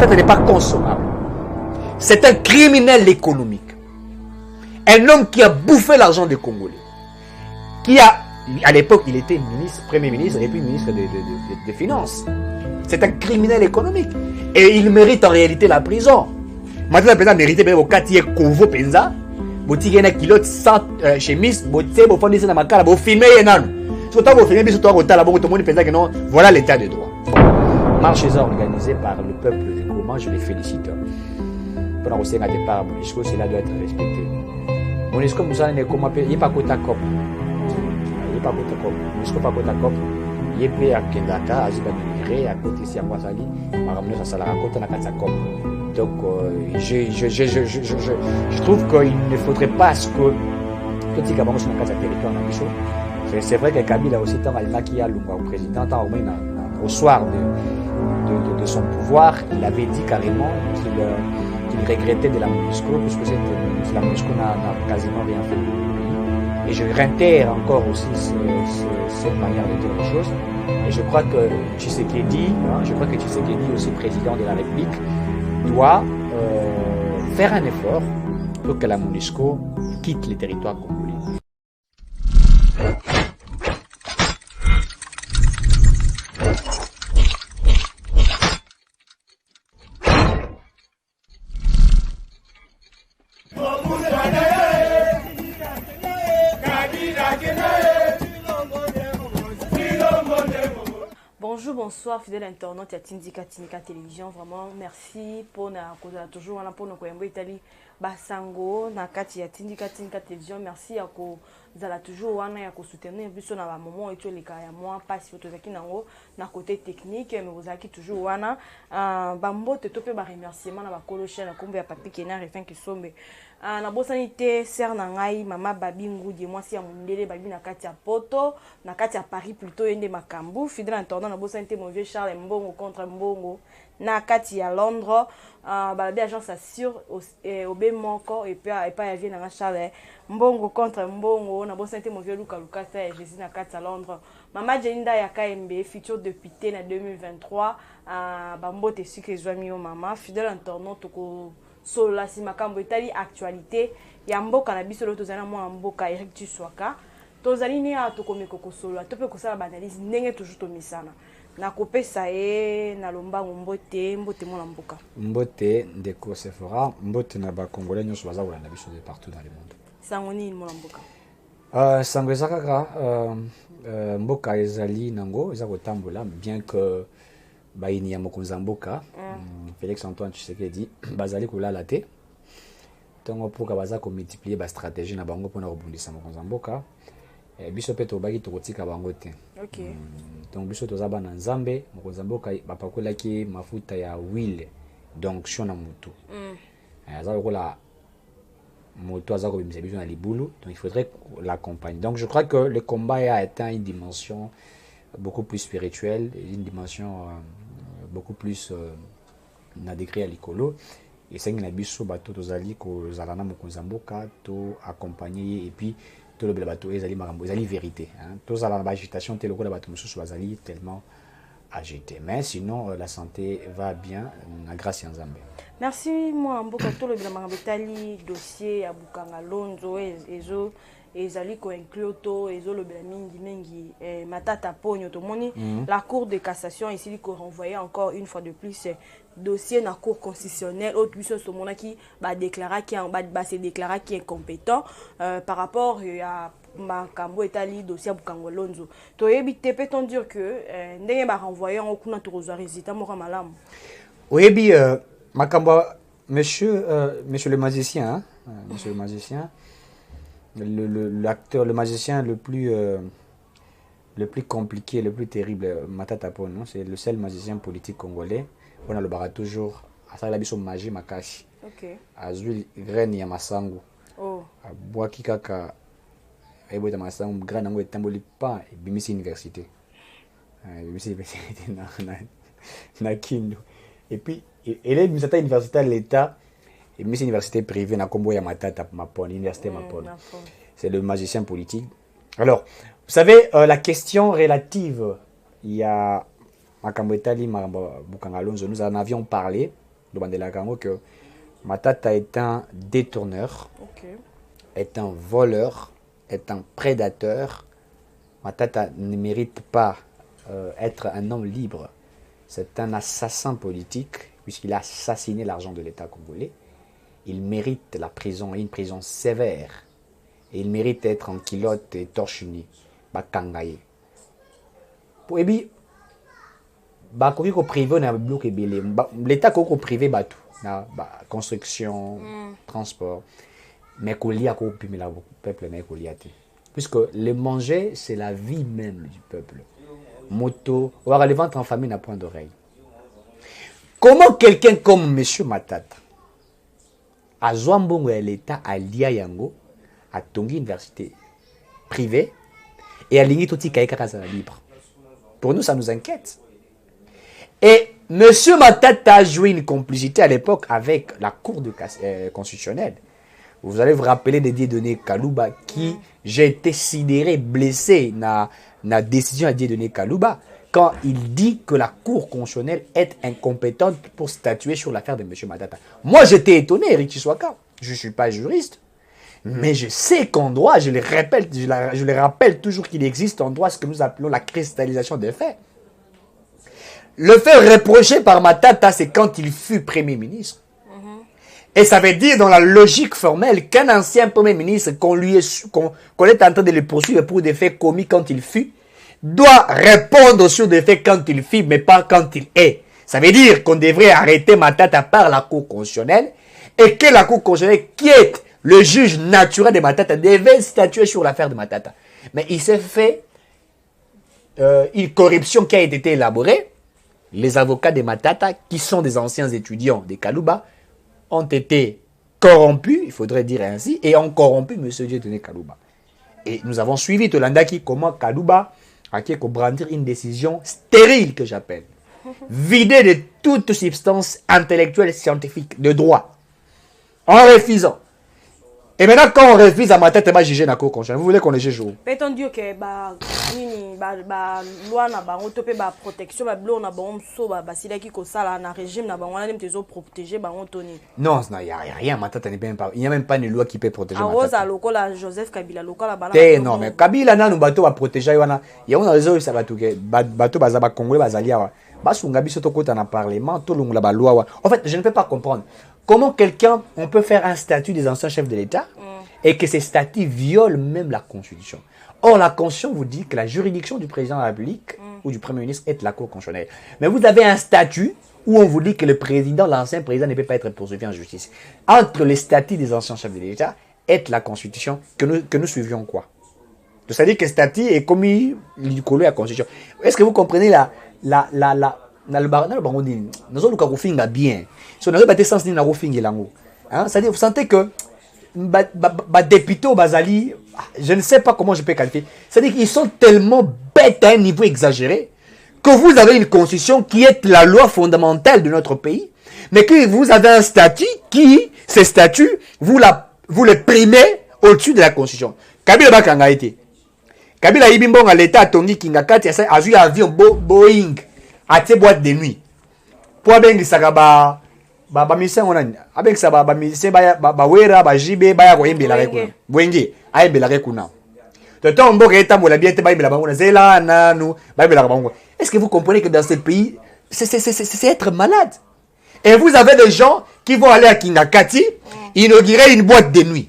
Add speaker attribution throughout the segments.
Speaker 1: tête n'est pas consommable. C'est un criminel économique. Un homme qui a bouffé l'argent des Congolais. Qui a, à l'époque, il était ministre, premier ministre et puis ministre des Finances. C'est un criminel économique. Et il mérite en réalité la prison. Maintenant, le président mérite bien au quartier Kovo Penza. Boutique na kilote sans chemise, boté, bo fondé na makala, bo filmer enan. Surtout bo filmer biso to rota bon tout le monde pensa que non, voilà l'état de droit. Marche organisée par le peuple de Goma, je les félicite. Pour la à départ, Monisco, cela doit être respecté. Monisco, vous allez comment il n'y a pas côté cop. Il n'y a pas côté cop. Monisco pas côté cop. Il y a pas à Kendaka, à Zibanigre, à côté si à Mwazali, à ramener sa salle à côté na Katsa cop. Donc, je trouve qu'il ne faudrait pas ce que tout ce qui avance dans le territoire. C'est vrai que Kabila aussi, tant qu'il y a le président, au soir de son pouvoir, il avait dit carrément qu'il regrettait de la MONUSCO, puisque la MONUSCO n'a quasiment rien fait pour le pays. Et je réitère encore aussi cette manière de dire les choses. Et je crois que Tshisekedi, aussi président de la République, doit faire un effort pour que la MONUSCO quitte les territoires congolais.
Speaker 2: Bonjour, bonsoir, fidèles internautes, Tindika Télévision. Vraiment, merci pour toujours pour nous Italie Basango, Nakati ya Tindika Télévision. Merci à ko zala toujours wana ya ko soutenir biso na ba moment et les cas ya moi pas si autozaki nango na côté technique mais vous aki toujours wana bambo te topé ba remerciement na ba koloche na kombe ya papi kena refin ki sombe na bosanité ser na ngai mama babingu di mwasi ya mundele babi na kati ya poto na kati ya Paris plutôt yende makambu fidèle internaute na bosanité mon vieux Charles Mbongo contre Mbongo na kati ya Londres balabi agence assure au moko et pas ya vie na Charles Mbongo contre Mbongo na bosanité mon vieux Luka Lukasa et Jésus na kati ya Londres mama Jeninda ya KMB futur député na 2023 bambote sucre zwami yo mama fidèle internaute ko sola si makambo etali actualité ya mboka na biso loto zana mwa mboka Eric Tswaka tozali ni atokomeko ko sola to pe ko sala banalise ndenge toujours to misana na kopesa e na lombango mbote mona mboka
Speaker 1: mbote ndeko Sephora mbote na ba congolais nyonso baza kolanda biso de partout dans le monde
Speaker 2: sangoni mona mboka
Speaker 1: sango ezakaka mboka ezali nango eza kotambola bien que baini ya mokonzi mboka Félix Antoine Tshisekedi bazali kolala te tongo poka baza ko multiplier ba stratégie na bango pona kobundisa mokonzi mboka biso pe tobaki tokotika bango te donc biso tozaba na nzambe mokonzi mboka bapakolaki mafuta ya huile donc shona mutu aza lokola moto aza kobimisa biso na libulu donc il faudrait l'accompagner donc je crois que le combat a atteint une dimension beaucoup plus spirituelle une dimension beaucoup plus na degré à l'écolo et c'est que biso bato tozali ko zalana mokonzi mboka to accompagner et puis tout le bateau ezali makambo ezali vérité hein tous à la agitation tel que la bateau mususu bazali tellement agité mais sinon la santé va bien grâce à Nzambe.
Speaker 2: Merci moi mboka tout le makambo tali dossier ya Bukanga Lonzo ezo ezali ko inclure to ezo le mingi matata ponyo to moni la cour de cassation ici ko renvoyer encore une fois de plus dossier na cour constitutionnelle autre biso so mona qui ba déclarer qui se déclarer qui est compétent par rapport à makambo etali dossier Bukanga Lonzo to yebi te peut-on dire que ndenge ba renvoyer on kuna to rezo résultat moko malamu
Speaker 1: oyebi makambo monsieur le magicien hein? Monsieur le magicien l'acteur, le magicien le plus compliqué, le plus terrible, Matata Pono, c'est le seul magicien politique congolais. On a le barra toujours à ça la biso magie makashi.
Speaker 2: OK.
Speaker 1: Azul graine ya masangu.
Speaker 2: Oh.
Speaker 1: Boaki kaka ebo ta masangu graine ngo etamboli pa bimisi université. Bimisi université na Kindu. Et puis elle est mise à université à l'état. Et Miss Université privée na kombo ya Matata Mapon, Université Mapon. C'est le magicien politique. Alors, vous savez, la question relative, il y a Makambo Etali, Bukanga Lonzo, nous en avions parlé. que Matata est un détourneur, est un voleur, est un prédateur. Matata ne mérite pas être un homme libre. C'est un assassin politique, puisqu'il a assassiné l'argent de l'État congolais. Il mérite la prison, une prison sévère. Et il mérite d'être en kilote et torche unie. Bakangaye. Et puis, l'État est privé, construction, transport. Mais le peuple, puisque le manger, c'est la vie même du peuple. Moto, ou alors le ventre en famille n'a point d'oreille. Comment quelqu'un comme M. Matata, à Zouambongo et l'État, à Lia Yango, à Tongi Université privée, et à Lingi Toti Kaikakazana libre? Pour nous, ça nous inquiète. Et M. Matata a joué une complicité à l'époque avec la Cour constitutionnelle. Vous allez vous rappeler de Dieudonné Kalouba qui, j'ai été sidéré, blessé dans la décision de Dieudonné Kalouba quand il dit que la Cour constitutionnelle est incompétente pour statuer sur l'affaire de M. Matata. Moi, j'étais étonné, Eric Chiswaka. Je ne suis pas juriste, mais je sais qu'en droit, je le rappelle toujours qu'il existe en droit ce que nous appelons la cristallisation des faits. Le fait reproché par Matata, c'est quand il fut Premier ministre. Et ça veut dire dans la logique formelle qu'un ancien Premier ministre qu'on est en train de le poursuivre pour des faits commis quand il fut, doit répondre sur des faits quand il fut, mais pas quand il est. Ça veut dire qu'on devrait arrêter Matata par la Cour constitutionnelle et que la Cour constitutionnelle, qui est le juge naturel de Matata, devait statuer sur l'affaire de Matata. Mais il s'est fait une corruption qui a été élaborée. Les avocats de Matata, qui sont des anciens étudiants de Kalouba, ont été corrompus, il faudrait dire ainsi, et ont corrompu M. Dieudonné Kalouba. Et nous avons suivi Tolandaki comment Kalouba a brandir une décision stérile, que j'appelle, vidée de toute substance intellectuelle, scientifique, de droit, en refusant. Et maintenant, quand on refuse à Matata, on va juger la Cour constitutionnelle. Vous voulez qu'on le juge où?
Speaker 2: Peut-on dire que loi na bango to pe ba protection ba blo na bango so ba basila ki ko sala na régime na bango na dem tezo protéger bango toni.
Speaker 1: Non, il n'y a rien. Matata n'est même pas. Il n'y a même pas une loi qui peut protéger Matata.
Speaker 2: Rosa lokola Joseph Kabila lokola bana.
Speaker 1: Non, mais Kabila na bato ba protéger wana. Ya on a raison ça va tout que bato baza ba congolais bazalia wa. Basunga biso to kota na parlement to lungula ba loi wa. En fait, je ne peux pas comprendre comment on peut faire un statut des anciens chefs de l'État et que ces statuts violent même la Constitution. Or, la Constitution vous dit que la juridiction du président de la République ou du Premier ministre est la Cour constitutionnelle. Mais vous avez un statut où on vous dit que le président, l'ancien président, ne peut pas être poursuivi en justice. Entre les statuts des anciens chefs de l'État et la Constitution, que nous suivions quoi? C'est-à-dire que le statut est commis collé à la Constitution. Est-ce que vous comprenez bien? C'est-à-dire, vous sentez que députés au Bazali, je ne sais pas comment je peux qualifier. C'est-à-dire qu'ils sont tellement bêtes à un niveau exagéré que vous avez une constitution qui est la loi fondamentale de notre pays, mais que vous avez un statut qui, ces statuts, vous les primez au-dessus de la constitution. Kabila Bakanga été. Kabila Ibimbong à l'État Tongi Kingakati a vu un avion Boeing à ses boîtes de nuit. Pour bien Sagaba. Misien on a avec ça misien wera jibe baya ko yembela rekuna bwenge ayembela rekuna toto mboka etambola bien te bayembela bango na zela nanu bayembela bango. Est-ce que vous comprenez que dans ce pays c'est être malade? Et vous avez des gens qui vont aller à Kingakati inaugurer une boîte de nuit.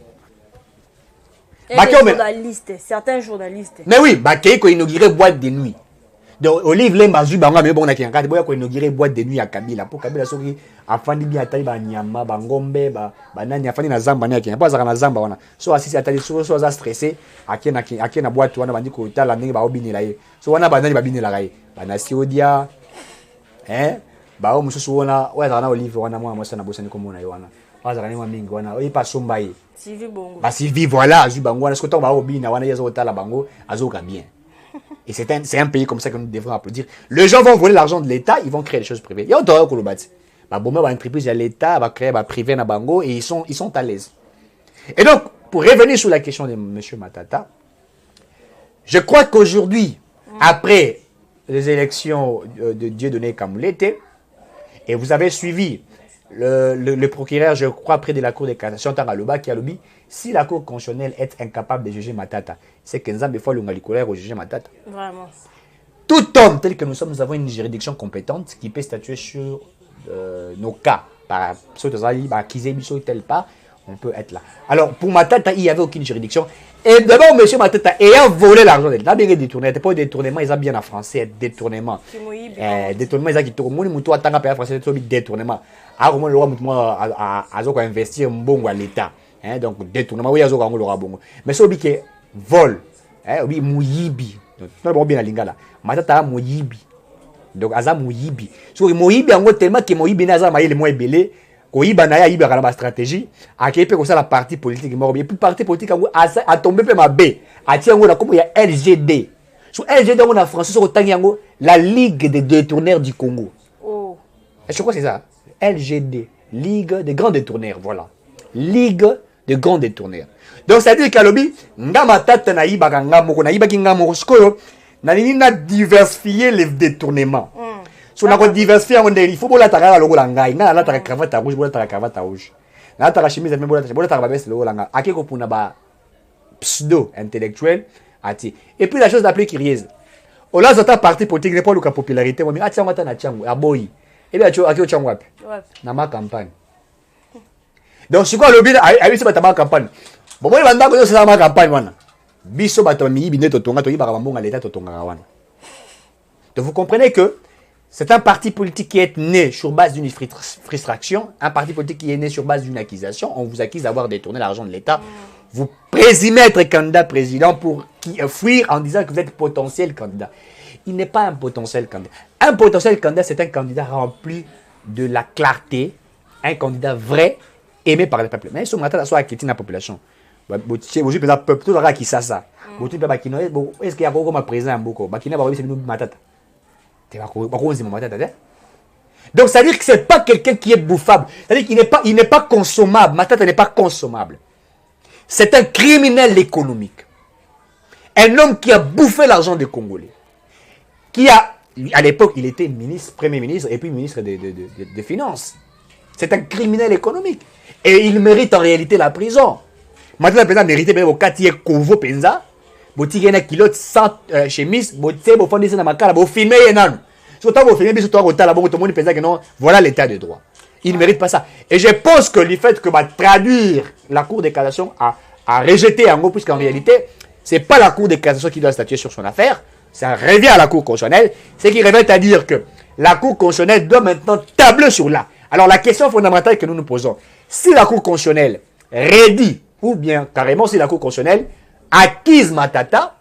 Speaker 2: Et des journalistes, certains journalistes.
Speaker 1: Mais oui, bakay ko inaugurer boîte de nuit. Donc Olive Lemba zu banga me bon na Kingakati boya ko inaugurer boîte de nuit à Kabila pour Kabila soki afandi bien atali ba nyama ba ngombe ba nani afandi na zamba ni akina pas na zamba wana so asisi atali so za stressé akina boîte wana bandi ko tala ndenge ba obinela ye so wana ba nani ba binela kai ba na siodia ba o mususu wana wa na Olive wana mwa mosa na bosani ko mona ye wana wa za kanima mingi wana o pa somba ye
Speaker 2: Sylvie Bongo
Speaker 1: ba Sylvie voilà zu bango wana sko to ba obina wana yezo tala bango azoka bien. Et c'est un pays comme ça que nous devrons applaudir. Les gens vont voler l'argent de l'État, ils vont créer des choses privées. Il y a autre chose que bon, entreprise à l'État va créer privé na bango et ils sont à l'aise. Et donc, pour revenir sur la question de M. Matata, je crois qu'aujourd'hui, après les élections de Dieudonné Kamulete, et vous avez suivi le procureur, je crois, près de la Cour de cassation, Tangaloba, qui a lobby, si la Cour constitutionnelle est incapable de juger Matata, c'est que Nzambe fois l'Ungalikolaire au juger Matata.
Speaker 2: Vraiment.
Speaker 1: Tout homme tel que nous sommes, nous avons une juridiction compétente qui peut statuer sur nos cas. Par tel pas, on peut être là. Alors, pour Matata, il n'y avait aucune juridiction. Et d'abord, M. Matata, ayant volé l'argent, il a bien détourné. Ce n'était pas détournement, ils ont bien en français, détournement. Détournement, ils ont dit, détournement. Alors, moi, le roi, a investir un bon à l'État. Donc, détournement, oui, il y a un bon. Mais c'est que vol, oui, mouyibi. Donc, bien la lingala. Matata, mouyibi. Donc, aza mouyibi. So, mouyibi, en gros, tellement que mouyibi n'a pas le moins belé. Koyiba na ya yiba kana ba stratégie akepe ko ça la partie politique mort et puis parti politique a tombé pe ma B a ti yango na comme il y a LGD sur LGD on a français sur tangi yango la Ligue des détourneurs du Congo.
Speaker 2: Oh,
Speaker 1: Je crois que c'est ça. LGD, Ligue des grands détourneurs, voilà. Ligue des grands détourneurs. Donc ça veut dire qu'alobi ngama tata na yiba kanga moko na yiba kinga moko skoyo na nini na diversifier les détournements. So na ko diversifier on il faut bola taka logo la ngai na la taka cravate rouge bola taka cravate rouge na taka chemise même bola taka babes logo la ngai akeko puna ba pseudo intellectuel ati et puis la chose la plus curieuse au là zota parti politique n'est pas le cas popularité moi ati ngata na changu aboyi et bien akio changu wapi na ma campagne donc c'est quoi le but a eu ce batama campagne bon moi banda ko ça ma campagne wana biso batami bine to tonga to yibaka mbonga l'état to tonga wana donc vous comprenez que c'est un parti politique qui est né sur base d'une frustration, un parti politique qui est né sur base d'une accusation. On vous accuse d'avoir détourné l'argent de l'État. Vous présumez être candidat président pour fuir en disant que vous êtes potentiel candidat. Il n'est pas un potentiel candidat. Un potentiel candidat, c'est un candidat rempli de la clarté, un candidat vrai, aimé par le peuple. Mais ce matin, soit qui la population. Aujourd'hui, le peuple, tout le monde qui ça. Est-ce qu'il y a encore un président beaucoup? Donc, ça veut dire que ce n'est pas quelqu'un qui est bouffable. C'est-à-dire qu'il n'est pas consommable. Matata n'est pas consommable. C'est un criminel économique. Un homme qui a bouffé l'argent des Congolais. Qui a, à l'époque, il était ministre, premier ministre et puis ministre des Finances. C'est un criminel économique. Et il mérite en réalité la prison. Matata, président, méritait bien au quartier Kovo Penza. Boutique na kilote sans chemise, boté bo fondé na makala bo filmer yenan. Surtout bo filmer biso to rota bon tout le monde pensa que non, voilà l'état de droit. Il ne mérite pas ça. Et je pense que le fait que va traduire la Cour de cassation a rejeté en gros puisqu'en réalité, c'est pas la Cour de cassation qui doit statuer sur son affaire, ça revient à la Cour constitutionnelle, c'est qui revient à dire que la Cour constitutionnelle doit maintenant tabler sur là. Alors la question fondamentale que nous nous posons, si la Cour constitutionnelle redit ou bien carrément si la Cour constitutionnelle acquise Matata,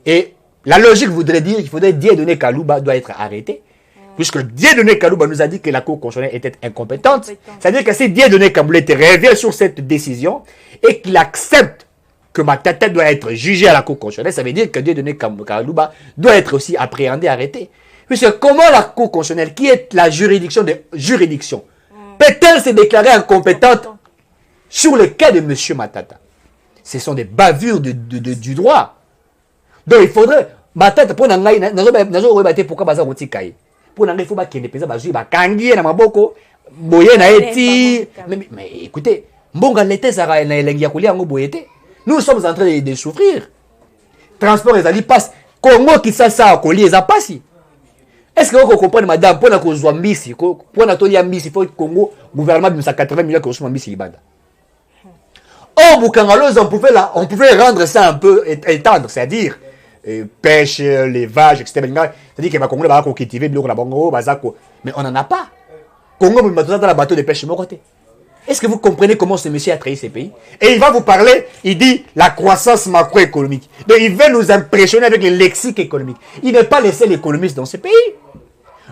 Speaker 1: et la logique voudrait dire qu'il faudrait Dieudonné Kalouba doit être arrêté, puisque Dieudonné Kalouba nous a dit que la Cour constitutionnelle était incompétente. C'est-à-dire que si Dieudonné Kalouba revient sur cette décision et qu'il accepte que Matata doit être jugé à la Cour constitutionnelle, ça veut dire que Dieudonné Kalouba doit être aussi appréhendé, arrêté. Puisque comment la Cour constitutionnelle, qui est la juridiction des juridictions, peut-elle se déclarer incompétente sur le cas de M. Matata? Ce sont des bavures du droit. Donc il faudrait. Matata, pour n'engager, pourquoi baza roti kai. Pour n'engager, il faut qu'il ne pèse pas. Il kangi na maboko, boye na eti. Mais écoutez, mbonga l'été ça na elengi kulia ngo boyete. Nous sommes en train de souffrir. Transport les ali passe. Congo qui ça colis ça passe. Est-ce que vous comprenez madame pour na kozwa mbisi, pour na tolia mbisi, il faut Congo gouvernement de 80 millions que kozwa mbisi ibada. Oh, Boukangalos, on pouvait rendre ça un peu étendre, c'est-à-dire pêche, l'élevage, etc. C'est-à-dire que le Congo va cultiver le Bango, mais on n'en a pas. Congo, dans la bateau de pêche, est-ce que vous comprenez comment ce monsieur a trahi ces pays? Et il va vous parler, il dit la croissance macroéconomique. Donc il veut nous impressionner avec le lexique économique. Il n'est pas laissé l'économiste dans ce pays.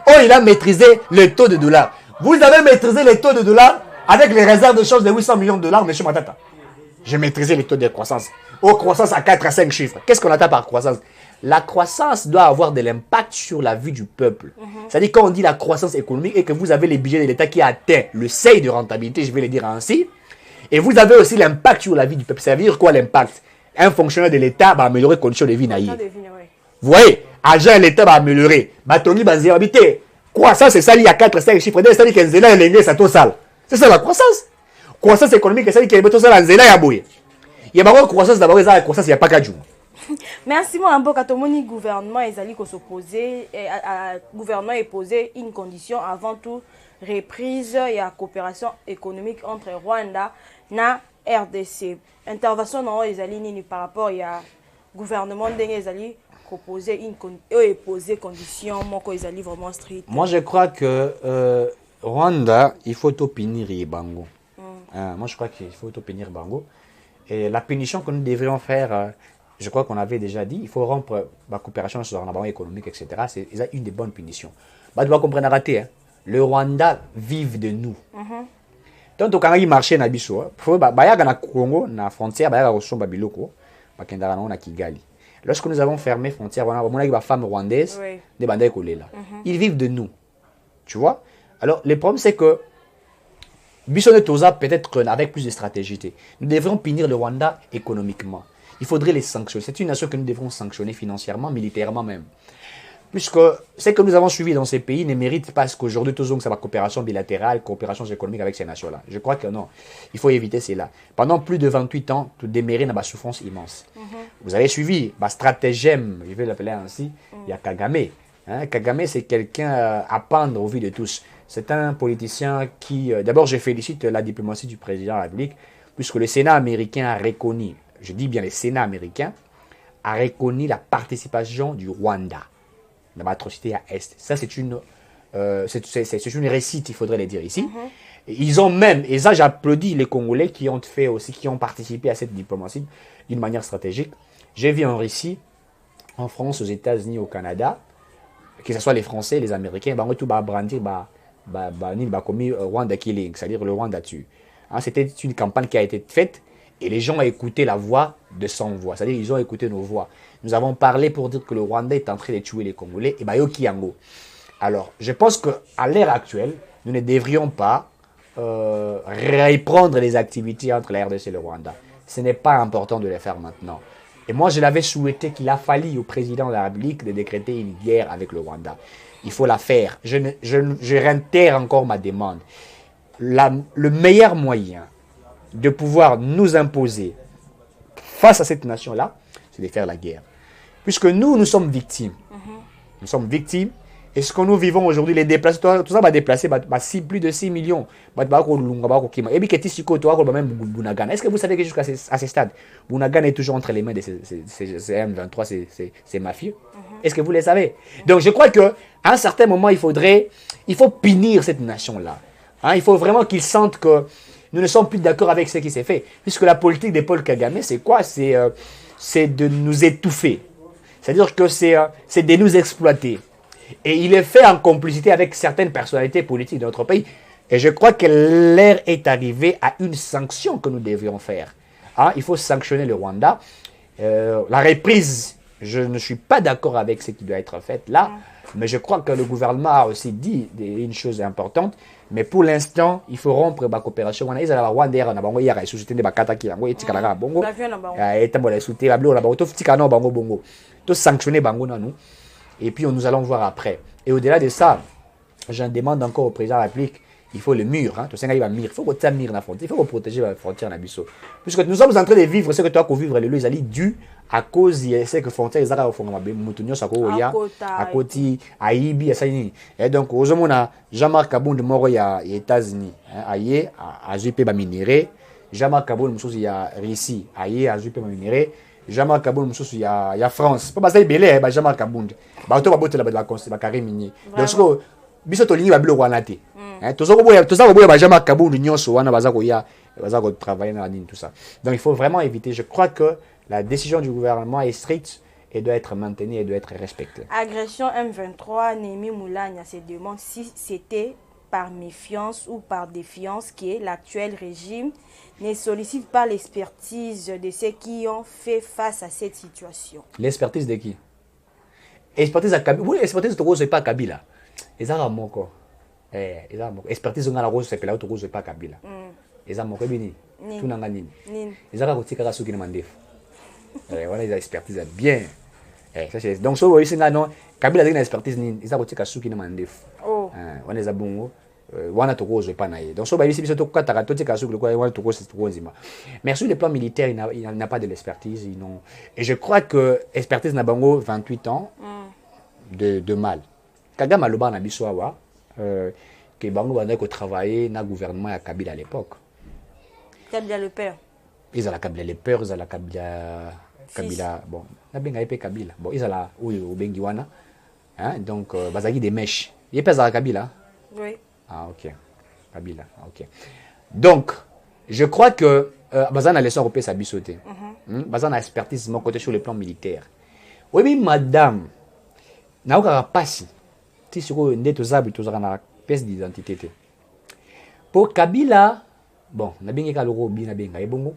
Speaker 1: Oh, il a maîtrisé le taux de dollar. Vous avez maîtrisé le taux de dollar avec les réserves de change de 800 millions de dollars, monsieur Matata. J'ai maîtrisé les taux de croissance. Oh, croissance à 4 à 5 chiffres. Qu'est-ce qu'on attend par croissance? La croissance doit avoir de l'impact sur la vie du peuple. C'est-à-dire quand on dit la croissance économique et que vous avez les budgets de l'État qui atteint le seuil de rentabilité, je vais le dire ainsi, et vous avez aussi l'impact sur la vie du peuple. Ça veut dire quoi l'impact? Un fonctionnaire de l'État va améliorer les conditions de vie naïves. Vous voyez, agent de l'État va améliorer. Batoni va habiter. Croissance, c'est ça, il y a 4 à 5 chiffres. C'est-à-dire que c'est là, ça tout sale. C'est ça la croissance. Croissance économique, c'est qui est tout ça la nzela ya boye. Il y a pas croissance d'abord, il y a croissance, il y a pas qu'à jouer.
Speaker 2: Merci mon amboka tomoni gouvernement ezali ko s'opposer gouvernement est posé une condition avant tout reprise et la coopération économique entre Rwanda na RDC. Intervention non ezali nini par rapport à gouvernement ndenge ezali ko poser poser condition moko ezali vraiment strict.
Speaker 1: Moi je crois que Rwanda, il faut tout punir bango. Moi je crois qu'il faut tout punir bango et la punition que nous devrions faire je crois qu'on avait déjà dit, il faut rompre la coopération sur l'environnement économique, etc. C'est une des bonnes punitions. Bah, tu vas comprendre, raté, hein. Le Rwanda vive de nous. Donc, quand il marche dans Bisso, il y a un Congo, na frontière, il y a un Biloko, il y a un Kigali. Lorsque nous avons fermé la frontière, on a des femmes rwandaises, des bandits collés là. Ils vivent de nous. Tu vois? Alors, le problème, c'est que Bisso de Toza, peut-être avec plus de stratégie, nous devrions punir le Rwanda économiquement. Il faudrait les sanctionner. C'est une nation que nous devrons sanctionner financièrement, militairement même. Puisque ce que nous avons suivi dans ces pays ne mérite pas ce qu'aujourd'hui, tous ça va coopération bilatérale, coopération économique avec ces nations-là. Je crois que non. Il faut éviter cela. Pendant plus de 28 ans, tout démérite dans la souffrance immense. Vous avez suivi, ma stratagème, je vais l'appeler ainsi, il y a Kagame. Hein, Kagame, c'est quelqu'un à pendre au vu de tous. C'est un politicien qui... D'abord, je félicite la diplomatie du président de la République, puisque le Sénat américain a reconnu, je dis bien le Sénat américain, a reconnu la participation du Rwanda dans l'atrocité à Est. Ça, c'est une réussite, il faudrait le dire ici. Ils ont même, et ça j'applaudis les Congolais qui ont fait aussi, qui ont participé à cette diplomatie d'une manière stratégique. J'ai vu en Russie, en France, aux États-Unis, au Canada, que ce soit les Français, les Américains, bah, on tout brandir, commis Rwanda killing, c'est-à-dire le Rwanda tue. Hein, c'était une campagne qui a été faite. Et les gens ont écouté la voix de sans voix. C'est-à-dire qu'ils ont écouté nos voix. Nous avons parlé pour dire que le Rwanda est en train de tuer les Congolais. Et Bayoki Yango. Alors, je pense qu'à l'ère actuelle, nous ne devrions pas reprendre les activités entre la RDC et le Rwanda. Ce n'est pas important de les faire maintenant. Et moi, je l'avais souhaité qu'il a fallu au président de la République de décréter une guerre avec le Rwanda. Il faut la faire. Je réitère encore ma demande. Le meilleur moyen de pouvoir nous imposer face à cette nation-là, c'est de faire la guerre. Puisque nous sommes victimes. Nous sommes victimes. Et ce que nous vivons aujourd'hui, les déplacés, tout ça va déplacer plus de 6 millions. Est-ce que vous savez que jusqu'à ce stade, Bunagana est toujours entre les mains de ces M23, ces mafieux? Est-ce que vous le savez? Donc je crois qu'à un certain moment, il faut punir cette nation-là. Hein, il faut vraiment qu'ils sentent que nous ne sommes plus d'accord avec ce qui s'est fait. Puisque la politique de Paul Kagame, c'est quoi? C'est de nous étouffer. C'est-à-dire que c'est de nous exploiter. Et il est fait en complicité avec certaines personnalités politiques de notre pays. Et je crois que l'heure est arrivée à une sanction que nous devrions faire. Hein, il faut sanctionner le Rwanda. La reprise, je ne suis pas d'accord avec ce qui doit être fait là. Mais je crois que le gouvernement a aussi dit une chose importante. Mais pour l'instant, il faut rompre la coopération. On a dit que le Rwanda est en il y a des sociétés de Bakata qui ont été en bongo. Tout sanctionner bango dans nous. Et puis nous allons voir après. Et au-delà de ça, j'en demande encore au président de la République, il faut le mur. Hein. Il faut que tu mur dans la frontière. Il faut protéger la frontière dans Bissau. Puisque nous sommes en train de vivre ce que tu as vivre le Luzali dû à cause de ce que frontière ils ont à côté Aibi et donc aux hommes Jean-Marc Kabound moro ya États-Unis aye a jupe ba minéré Jean-Marc Kabound mususu ya Russie aye a jupe ba minéré Jean-Marc Kabound mususu ya France pas ça belé ba Jean-Marc Kabound ba to ba botela ba carré minier donc ce que biso to lingi ba bilo wana te tout ça ba Jean-Marc Kabound nyonso wana baza ko travailler dans tout ça. Donc il faut vraiment éviter. Je crois que la décision du gouvernement est stricte et doit être maintenue et doit être respectée.
Speaker 2: Agression M23, Némi Moulania se demande si c'était par méfiance ou par défiance que l'actuel régime ne sollicite pas l'expertise de ceux qui ont fait face à cette situation.
Speaker 1: L'expertise de qui? Expertise à Kabila. Oui, expertise de Rose, c'est pas Kabila. Et ça, encore. Expertise de Rose, c'est là où c'est pas Kabila. Eza moko bini tunanga nini ezaka kotika kasuki na mandefu wana eza expertise bien ça c'est donc so voyez singa non Kabila zina expertise nini eza kotika kasuki na mandefu wana eza bongo wana toko je pas naie donc so ba biso to kataka to tika suku wana toko c'est toko nzima mais sur le plan militaire il n'a pas de l'expertise et je crois que expertise na bango 28 ans de mal Kagame aloba na biso awa que bango banda ko travailler na gouvernement ya Kabila à l'époque
Speaker 2: Kabila le père
Speaker 1: ils a la Kabila le père ils a la Kabila bon na benga epé Kabila bon ils a la oyo bengi wana hein donc bazaki des mèches il pèse à la Kabila
Speaker 2: oui.
Speaker 1: Ah, ok. Kabila, ok. Donc, je crois que Bazan a laissé européen sa bissoté. Bazan a expertise de mon côté sur le plan militaire. Oui, mais madame, n'a aucun passé. Si sur une des deux habits, tu as une pièce d'identité. Pour Kabila, bon, n'a bien qu'à l'euro, bien bon.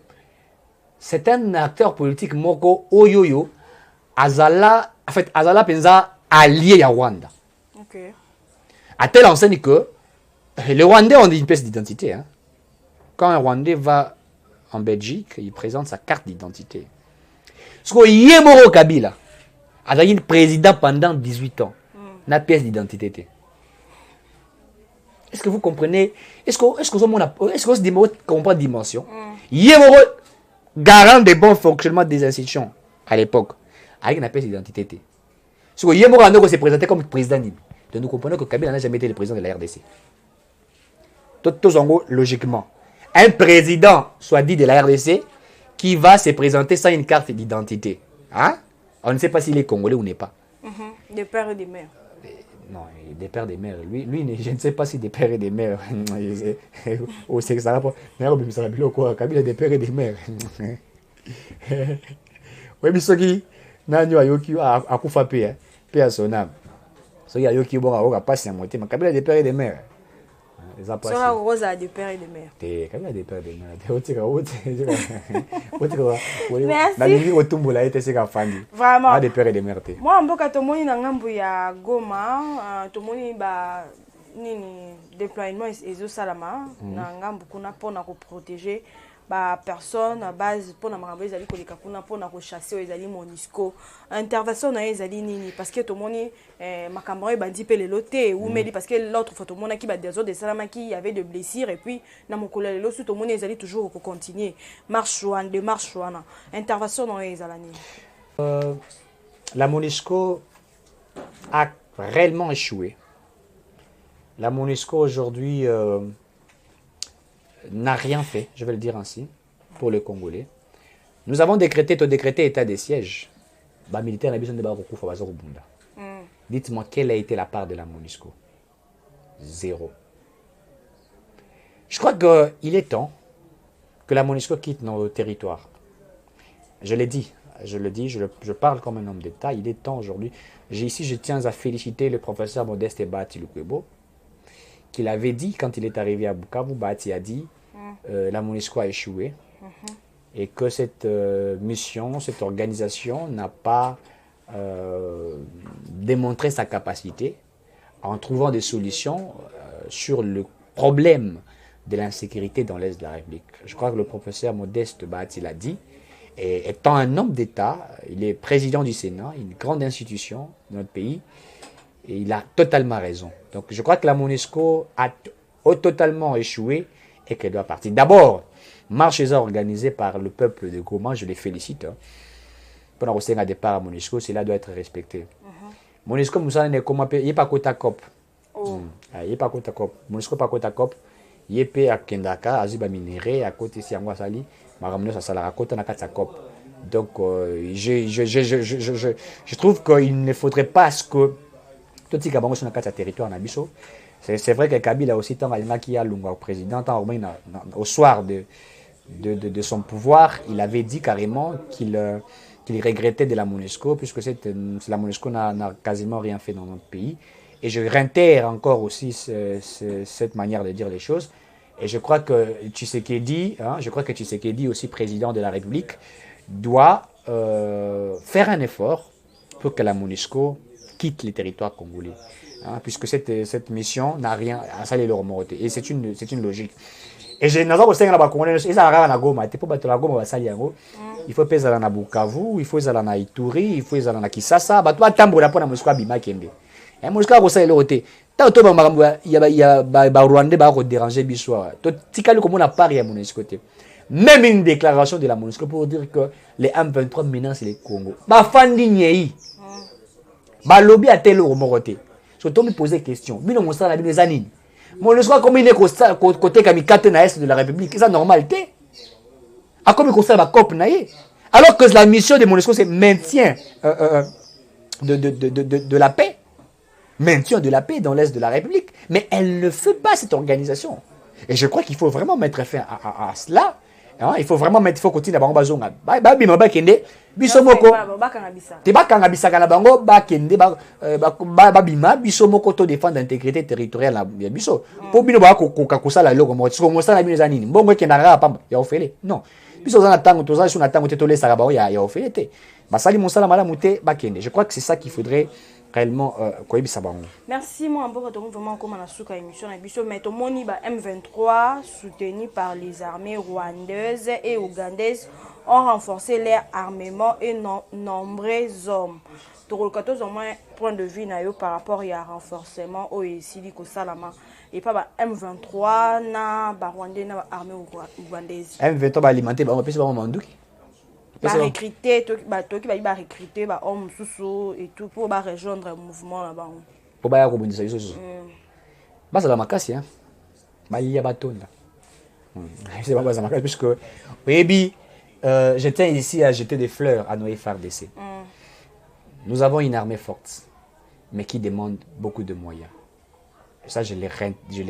Speaker 1: C'est un acteur politique moko oyoyo. Azala, en fait, Azala pensa allié à Rwanda.
Speaker 2: Ok.
Speaker 1: À telle enseigne que les Rwandais ont une pièce d'identité. Hein. Quand un Rwandais va en Belgique, il présente sa carte d'identité. Ce que Yemoro Kabila a été président pendant 18 ans. N'a pièce d'identité. Est-ce que vous comprenez? Est-ce que vous comprenez la dimension? Yemoro, garant des bons fonctionnements des institutions à l'époque, avec une pièce d'identité. Ce que Yemoro s'est présenté comme président. Donc nous comprenons que Kabila n'a jamais été le président de la RDC. Tous en gros, logiquement. Un président, soit dit de la RDC, qui va se présenter sans une carte d'identité. Hein? On ne sait pas s'il est congolais ou n'est pas.
Speaker 2: Des pères et des mères.
Speaker 1: Non, des pères et des mères. Lui, je ne sais pas si des pères et des mères. Au sexe, ça rapporte. Kabila des pères et des mères. Oui, mais ce qui n'a pas kufa paix à son âme. Ce qui a yoki bon a passé à moitié. Mais Kabila des pères et des mères.
Speaker 2: Sera Rose a des pères et des mères.
Speaker 1: Kabila des pères et des mères.
Speaker 2: Vraiment.
Speaker 1: Ah, des pères et des mères.
Speaker 2: Moi, mboka tomoni na ngambu ya Goma, tomoni ba nini déploiement ezo salama na ngambu kuna pona ko protéger ba personne à base pona makambo ezali koleka kuna pona ko chasser ezali MONUSCO intervention na ezali nini parce que tomoni makambo e bandi pe le loté ou meli parce que l'autre fois tomona ki ba des autres de salama qui avait de blessures et puis na mokolo le losu tomoni ezali toujours ko continuer marche wana intervention na ezala nini.
Speaker 1: La MONUSCO a réellement échoué. La MONUSCO aujourd'hui n'a rien fait, je vais le dire ainsi, pour les Congolais. Nous avons décrété état de siège. Militaire n'a besoin de Dites-moi quelle a été la part de la MONUSCO? Zéro. Je crois qu'il est temps que la MONUSCO quitte nos territoires. Je le dis, je parle comme un homme d'État. Il est temps aujourd'hui. Je tiens à féliciter le professeur Modeste Bahati Lukwebo, qu'il avait dit quand il est arrivé à Bukavu. Bahati a dit la MONUSCO a échoué et que cette mission, cette organisation n'a pas démontré sa capacité en trouvant des solutions sur le problème de l'insécurité dans l'Est de la République. Je crois que le professeur Modeste Bahati l'a dit. Et étant un homme d'État, il est président du Sénat, une grande institution de notre pays, et il a totalement raison. Donc je crois que la MONUSCO a totalement échoué et qu'elle doit partir. D'abord, marche organisée par le peuple de Goma, je les félicite. Pendant qu'on s'est à départ à MONUSCO, cela doit être respecté. MONUSCO, il n'y a pas Kota Cop. Il n'y a pas Kota Cop. MONUSCO pas Kota Cop. Il y a à Kendaka, à Zuba Minéré, à côté de Siangwasali. Donc, je trouve qu'il ne faudrait pas que tout ce qui est sur le territoire. C'est vrai que Kabila aussi, tant qu'il a au président, au soir de son pouvoir, il avait dit carrément qu'il regrettait de la MONUSCO, puisque la MONUSCO n'a quasiment rien fait dans notre pays. Et je réitère encore aussi cette manière de dire les choses. Et je crois que Tshisekedi, aussi président de la République, doit faire un effort pour que la MONUSCO quitte les territoires congolais. Puisque cette mission n'a rien à salir leur moralité. Et c'est une logique. Et je n'ai pas pensé que il faut peser à Bukavu, il faut aller à Ituri, il faut aller à Kisasa, il faut aller à MONUSCO a ça l'autre. Tant que il y a Rwandais qui déranger Bissoa. Tikali comme on a pari à MONUSCO. Même une déclaration de la MONUSCO pour dire que les M23 menacent les Congo. Ba fandi nyei. Ba lobby a tel au moroté. Surtout me poser question. Bino monstra la bino zanini. MONUSCO comme il est côté kamikate na est de la République, c'est ça normalité. A comme il constate la COP naïe. Alors que la mission de MONUSCO c'est maintien de la paix. Maintien de la paix dans l'est de la République. Mais elle ne fait pas cette organisation. Et je crois qu'il faut vraiment mettre fin à cela. Hein? Il faut vraiment mettre, il faut continuer à bazonga. Bima bakende, bisomoko. Te bakanga bisaka na bango bakende bima bisomoko to défendre l'intégrité territoriale ya biso. Po bino ba ko kosala loko mo tsiko mosala bino za nini. Mbongo ekenda ra pamba ya ofele. Non. Biso za na tango to za na tango te to lesa ba ya ofele te. Basali mosala malamu te bakende. Je crois que c'est ça qu'il faudrait réellement
Speaker 2: merci moi vraiment comme on a souka émission mais tout moni ba M23 soutenu par les armées rwandaises et ougandaises ont renforcé leur armement et nombreux hommes. Donc le 14 au moins point de vue na yo par rapport à renforcement au ici ko salama et pas ba M23 na ba rwandais na armée ougandaise.
Speaker 1: M23 ba alimenter ba pesa ba manduki.
Speaker 2: Bah recruter recruter bah homme sous et tout pour bah rejoindre le mouvement là-bas.
Speaker 1: Pour bah rebondir ça sous. Bah ça la makasi hein. Bah il y a batonda. C'est pas ça makasi puisque baby je tiens ici à jeter des fleurs à nos FARDC. Nous avons une armée forte mais qui demande beaucoup de moyens. Ça je les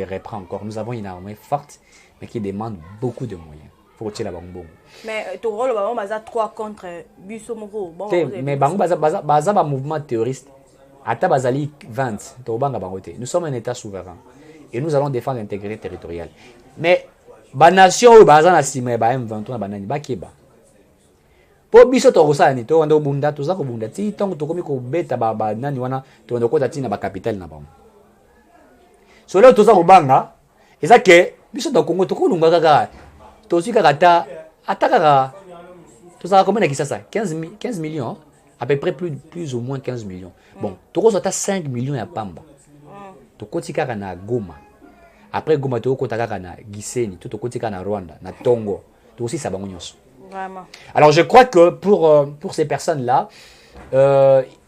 Speaker 1: reprends encore. Nous avons une armée forte mais qui demande beaucoup de moyens. Faut tirer la bango.
Speaker 2: Mais ton rôle bah on basa 3 contre Bissomoko. Bon.
Speaker 1: Mais bango basa mouvement terroriste. Ata bazali 20 to banga bangote. Nous sommes un état souverain et nous allons défendre l'intégrité territoriale. Mais ba nation basa na sima ba M23 banani ba keba. Po biso to rosa ni to ndo bunda to za ko bunda ti tongo to komi ko beta ba nani wana to ndo ko tatina ba capitale na bango. So là to za ko banga ezake biso to Congo to ko lunga kaka. Tosi kata atakaka tout ça combien ça 15 millions à peu près plus ou moins 15 millions. Bon, toko sota 5 millions ya pamba. Toko tika na Goma. Après Goma toko kotaka na Gisenyi, toko tika na Rwanda, na Tongo. Toko aussi ça bango nyonso.
Speaker 2: Vraiment.
Speaker 1: Alors je crois que pour ces personnes-là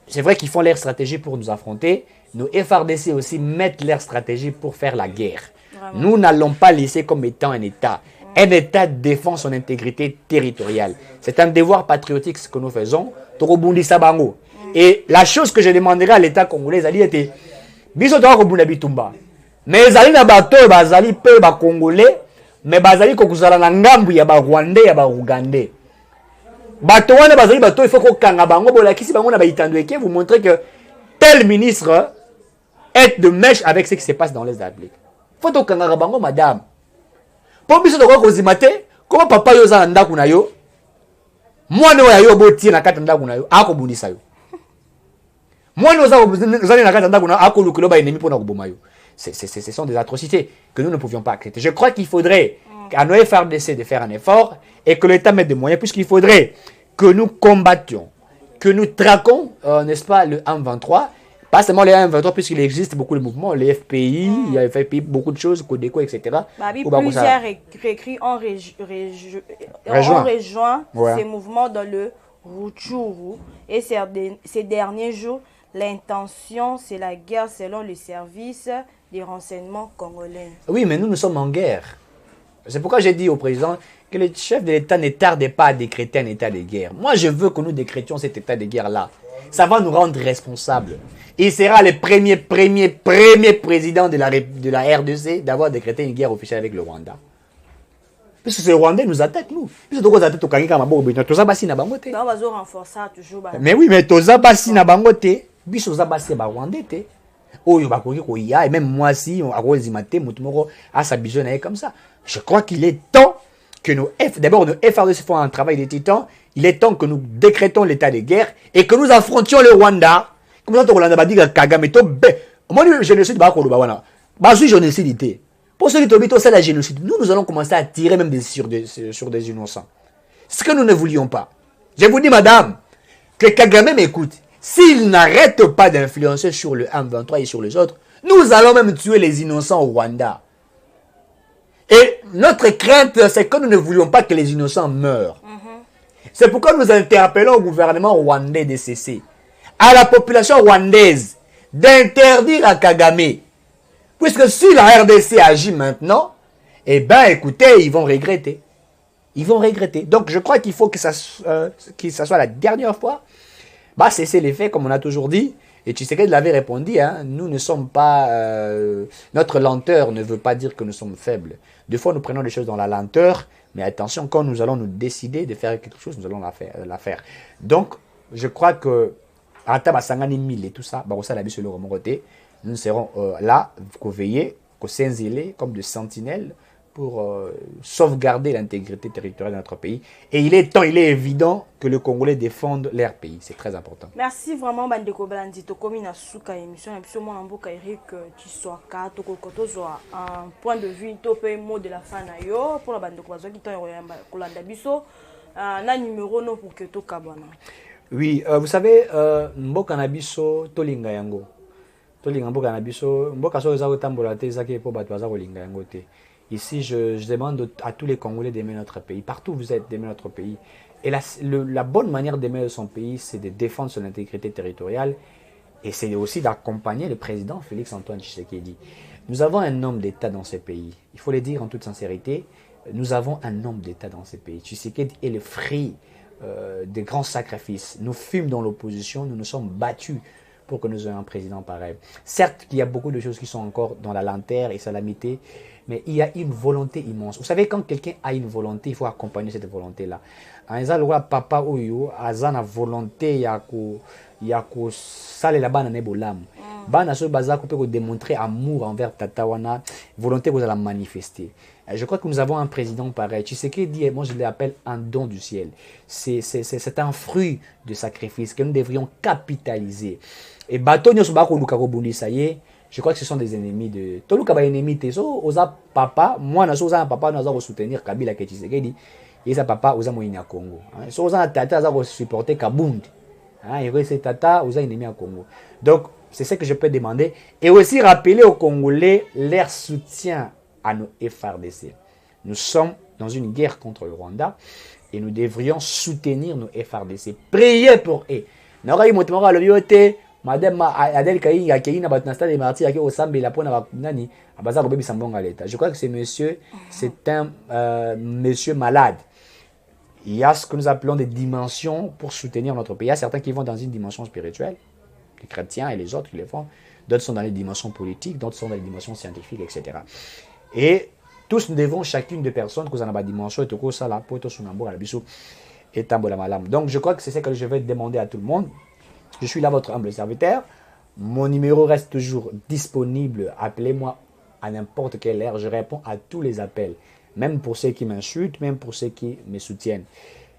Speaker 1: c'est vrai qu'ils font leur stratégie pour nous affronter. Nos FARDC aussi mettent leur stratégie pour faire la guerre. Vraiment. Nous n'allons pas laisser comme étant un État. Un État défend son intégrité territoriale. C'est un devoir patriotique ce que nous faisons. Et la chose que je demanderai à l'État congolais, c'est était biso to ko bitumba. Mais zali na bato bazali pe ba congolais, mais bazali ko kuzala na ngambu ya ba Rwandais ya ba Ougandais. Bato wana bazali bato il faut ko kanga bango bola kisi bango na ba itandweke vous montrer que tel ministre est de mèche avec ce qui se passe dans les Républiques. Faut to kanga bango madame. Pour biso to ko zimate, comment papa yo za ndaku na yo? Mwana wa yo boti na kata ndaku na yo, akobundisa yo. Mwana oza zali na kata ndaku na akolukulo ba ennemi pona koboma yo. Ce sont des atrocités que nous ne pouvions pas accepter. Je crois qu'il faudrait à nos FARDC de faire un effort et que l'État mette des moyens, puisqu'il faudrait que nous combattions, que nous traquons, n'est-ce pas, le M23. Pas seulement les M23, puisqu'il existe beaucoup de mouvements, les FPI, il y a FPI, beaucoup de choses, Codeco, etc.
Speaker 2: Plusieurs écrits ont rejoint ces mouvements dans le Rutshuru. Et ces derniers jours, l'intention, c'est la guerre selon le service des renseignements congolais.
Speaker 1: Oui, mais nous sommes en guerre. C'est pourquoi j'ai dit au président que le chef de l'État ne tarde pas à décréter un état de guerre. Moi, je veux que nous décrétions cet état de guerre-là. Ça va nous rendre responsables. Il sera le premier président de la RDC d'avoir décrété une guerre officielle avec le Rwanda. Puisque ce Rwandais nous attaque, nous. Puisque nous attaque au Kangika Mabobo, Toza Bassi na Bangote.
Speaker 2: On va renforcer toujours.
Speaker 1: Mais oui, mais Toza Bassi na Bangote, Biso Toza Bassi na Rwandais, oh, et même moi, si on a Rosimate, Moutumoro, à sa biseau comme ça. Je crois qu'il est temps que d'abord, nos FARDC font un travail de titan. Il est temps que nous décrétons l'état de guerre et que nous affrontions le Rwanda. Comme ça, le Rwanda va dire Kagame, moi, le génocide, génocide. Pour ceux qui ont c'est la génocide. Nous allons commencer à tirer même sur des innocents. Ce que nous ne voulions pas. Je vous dis, madame, que Kagame m'écoute. S'ils n'arrêtent pas d'influencer sur le M23 et sur les autres, nous allons même tuer les innocents au Rwanda. Et notre crainte, c'est que nous ne voulions pas que les innocents meurent. C'est pourquoi nous interpellons au gouvernement rwandais de cesser, à la population rwandaise, d'interdire à Kagame. Puisque si la RDC agit maintenant, eh bien, écoutez, ils vont regretter. Ils vont regretter. Donc, je crois qu'il faut que ça soit la dernière fois. Bah, cesser les faits, comme on a toujours dit. Et Tshisekedi l'avait répondu, hein, nous ne sommes pas... notre lenteur ne veut pas dire que nous sommes faibles. Des fois, nous prenons les choses dans la lenteur, mais attention, quand nous allons nous décider de faire quelque chose, nous allons la faire. Donc, je crois que, à Tabasangani 1000 et tout ça, nous serons là, veiller, comme de sentinelles, pour sauvegarder l'intégrité territoriale de notre pays. Et il est évident que les Congolais défendent leur pays. C'est très important.
Speaker 2: Merci vraiment, Bandeko Balandi. Tokomi na suka émission. Et puis, mon amboka Eric, tu sois ka, tokokoto soit un point de vue, topé mot de la fin na yo. Pour la Bandeko Bazo qui t'en kolanda biso. Na numéro non pour que to kabana.
Speaker 1: Oui, vous savez, mboka na biso tolinga yango. Tolinga mboka na biso, mboka so za otambola te zaki po bato baza kolinga yango te. Ici, je demande à tous les Congolais d'aimer notre pays. Partout où vous êtes, d'aimer notre pays. Et la bonne manière d'aimer son pays, c'est de défendre son intégrité territoriale. Et c'est aussi d'accompagner le président Félix-Antoine Tshisekedi. Nous avons un homme d'État dans ce pays. Il faut le dire en toute sincérité. Nous avons un homme d'État dans ce pays. Tshisekedi est le fruit des grands sacrifices. Nous fûmes dans l'opposition, nous nous sommes battus pour que nous ayons un président pareil. Certes, il y a beaucoup de choses qui sont encore dans la lenteur et salamité, mais il y a une volonté immense. Vous savez, quand quelqu'un a une volonté, il faut accompagner cette volonté-là. En papa oyo azana volonté yako sale la bana nebolam. Bana so bazako peut démontrer amour envers tatawana, volonté que vous allez manifester. Je crois que nous avons un président pareil. Tu sais qu'il dit, moi je l'appelle un don du ciel. C'est un fruit de sacrifice que nous devrions capitaliser. Et batonyo so bako luka kobundi ça y est. Je crois que ce sont des ennemis de... Toluka ba ennemi te so oza papa, moi na so oza papa na za soutenir Kabila ke Tshisekedi. Et ça papa oza moyini ya Congo. So oza tata za supporter Kabundi. Et c'est tata oza ennemi à Congo. Donc c'est ce que je peux demander et aussi rappeler aux Congolais leur soutien à nos FRDC. Nous sommes dans une guerre contre le Rwanda et nous devrions soutenir nos FRDC. Priez pour eux. N'aura eu motemora le biote. Madame Adel Kayi a Kayi na batnasta de martyrs qui au sambe la pona nani abaza ko bebi sambonga l'État. Je crois que ce monsieur c'est un monsieur malade. Il y a ce que nous appelons des dimensions pour soutenir notre pays. Il y a certains qui vont dans une dimension spirituelle, les chrétiens et les autres qui le font. D'autres sont dans les dimensions politiques, d'autres sont dans les dimensions scientifiques, etc. Et tous nous devons chacune des personnes que nous avons dans la dimension et tout ça là pour tout son amour à la bisou et tambola malam. Donc je crois que c'est ce que je vais demander à tout le monde. Je suis là, votre humble serviteur. Mon numéro reste toujours disponible. Appelez-moi à n'importe quelle heure. Je réponds à tous les appels. Même pour ceux qui m'insultent, même pour ceux qui me soutiennent.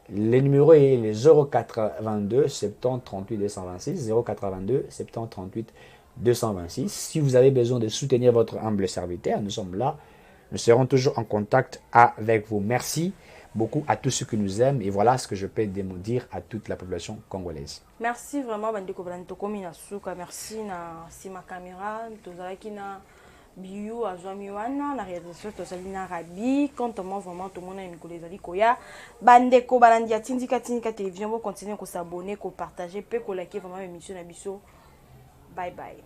Speaker 1: Le numéro est le 082 70 38 226. 082 70 38 226. Si vous avez besoin de soutenir votre humble serviteur, nous sommes là. Nous serons toujours en contact avec vous. Merci beaucoup à tous ceux qui nous aiment et voilà ce que je peux dire à toute la population congolaise.
Speaker 2: Merci vraiment Bandeko Balandi komi na suka, merci na sima caméra, tozalaki na biyu azwami wana na réalisation tozali na Rabi, contement vraiment tout le monde a une kolezali koya Bandeko Balandi ya tindika télévision, vous continuez ko s'abonner, ko partager, pe ko liker vraiment émission na biso. Bye bye.